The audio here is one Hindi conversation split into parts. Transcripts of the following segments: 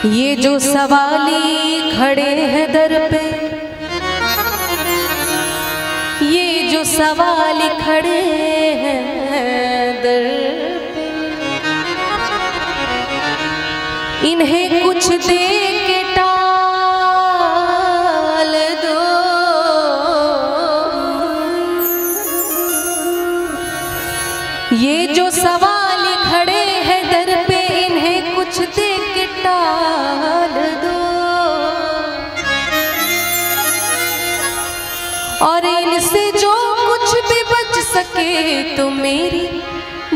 ये जो सवाली खड़े हैं दर पे, ये जो सवाली खड़े हैं दर पे, इन्हें कुछ दे के टाल दो। ये जो सवाली खड़े हैं दर पे, इन्हें कुछ दे के टाल दो। और इनसे जो कुछ भी बच सके तो मेरी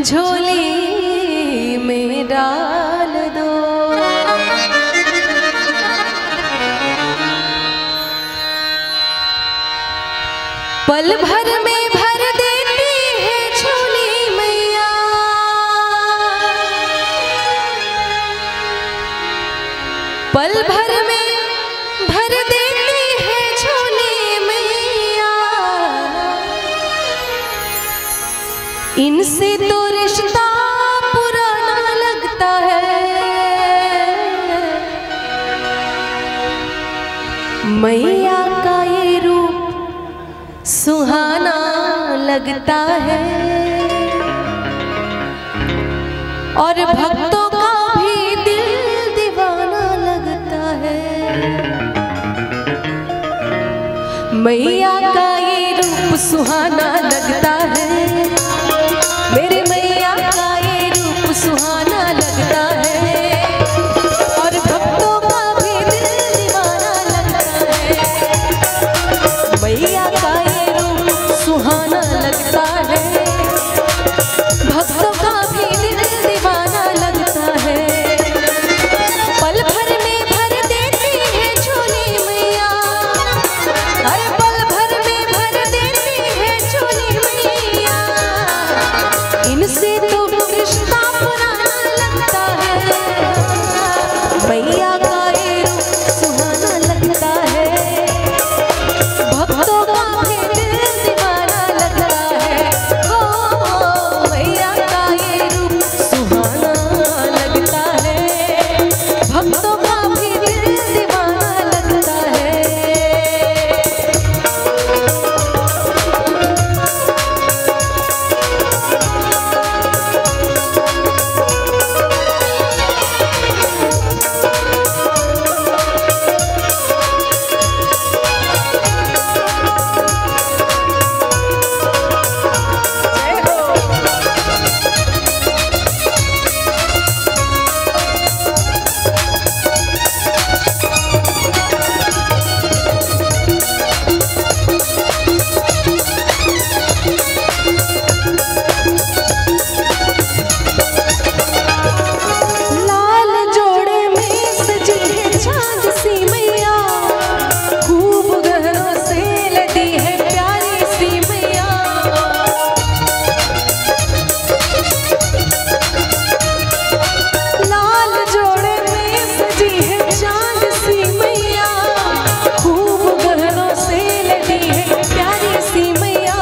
झोली में डाल दो। पल भर में भर देती है झोली मैया, पल भर में भर देती है झोली मैया। इनसे तो रिश्ता पुराना लगता है, मैया का ये रूप सुहाना लगता है। और भक्तों का भी दिल दीवाना लगता है। मैया का ये रूप सुहाना लगता है, मेरे मैया का ये रूप सुहाना लगता है। और भक्तों का भी दिल दीवाना लगता है। मैया का ये रूप सुहाना लगता है, भक्तों का भी दिल दीवाना लगता है। पल भर में भर देती है झोली मैया, अरे पल भर में भर देती है झोली मैया। इनसे तो रिश्ता पुराना लगता है। मैया का ये रूप सुहाना लगता है, भक्तों का भी दिल दीवाना लगता है। ओ मैया का ये रूप सुहाना लगता है, भक्तों का भी दिल दीवाना लगता है। लाल जोड़े में सजी है चांद सी मैया, खूब गहनों से लदी है प्यारी सी मैया। लाल जोड़े में सजी है चांद सी मैया, खूब गहनों से लदी है प्यारी सी मैया।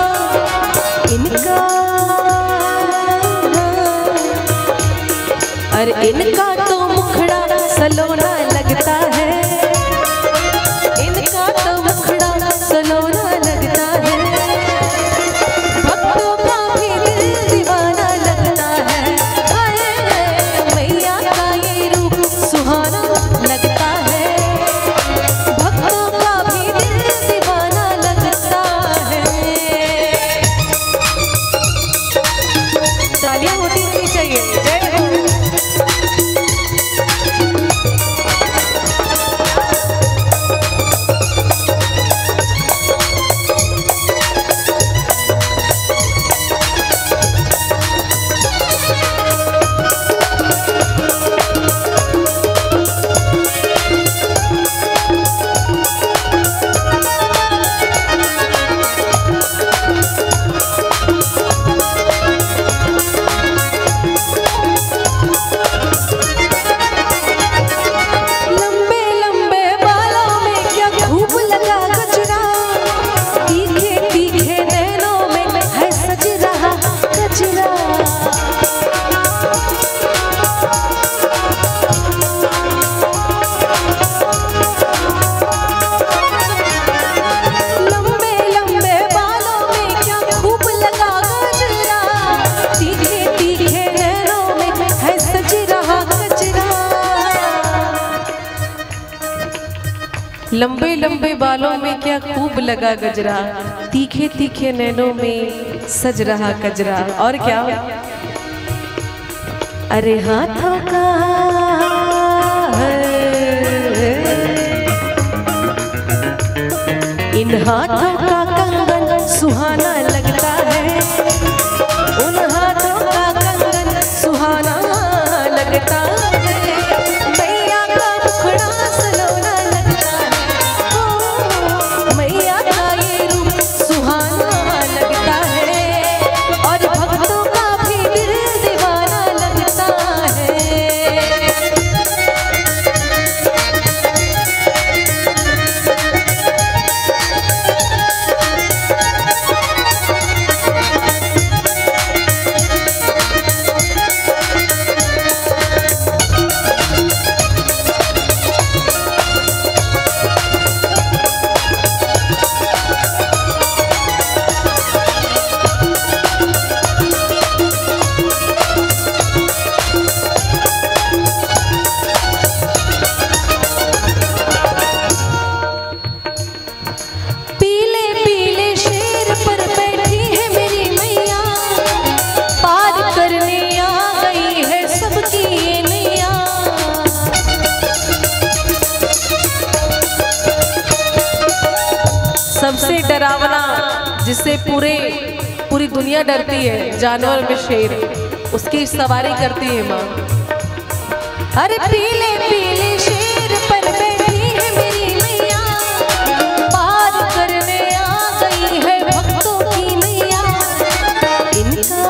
इनका अरे इनका तो मुखड़ा सलोना लगता है, इनका तो मुखड़ा सलोना लगता है। भक्तों का भी दिल दीवाना लगता है। हाय मैया का ये रूप सुहाना लगता है, भक्तों का भी दिल दीवाना लगता है। तालियां होती रहनी चाहिए। जय हो। लंबे लंबे बालों में क्या खूब लगा गजरा, तीखे तीखे नैनों में सज रहा कजरा। और क्या, अरे हाथों का इन हाथों का कंगन सुहाना लगता है, उन हाथों का कंगन सुहाना लगता है, मैया का मुखड़ा सलोना लगता है, ओ मैया का ये रूप सुहाना लगता है, और भक्तों का भी दिल दीवाना लगता है। सबसे डरावना जिससे पूरी दुनिया डरती है, जानवर में शेर, उसकी सवारी करती है माँ। अरे पीले पीले शेर पर बैठी है मेरी मैया, पार करने आ गई है भक्तों की मैया, इनका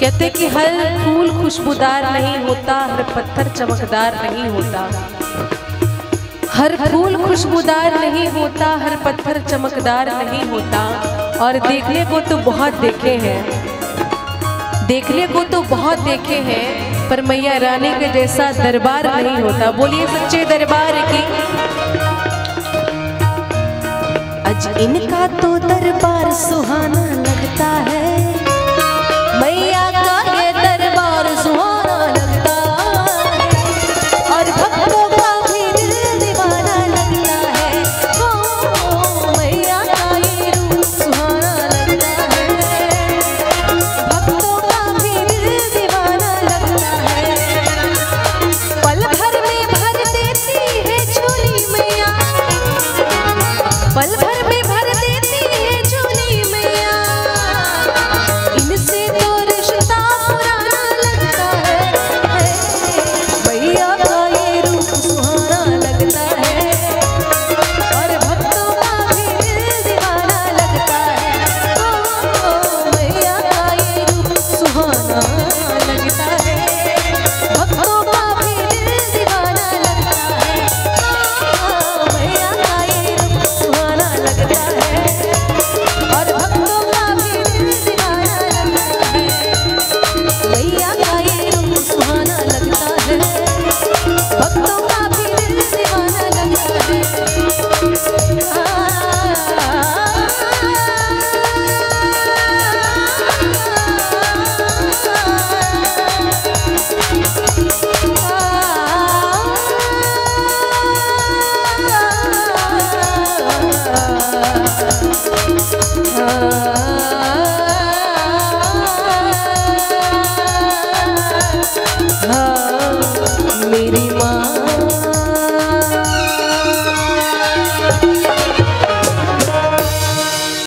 कहते कि हर फूल खुशबूदार नहीं होता, हर पत्थर चमकदार नहीं होता, हर फूल खुशबूदार नहीं होता, हर पत्थर चमकदार नहीं होता। और देखने को तो बहुत देखे हैं, देखने को तो बहुत देखे हैं, पर मैया रानी के जैसा दरबार नहीं होता। बोलिए सच्चे दरबार की। आज इनका तो दरबार सुहा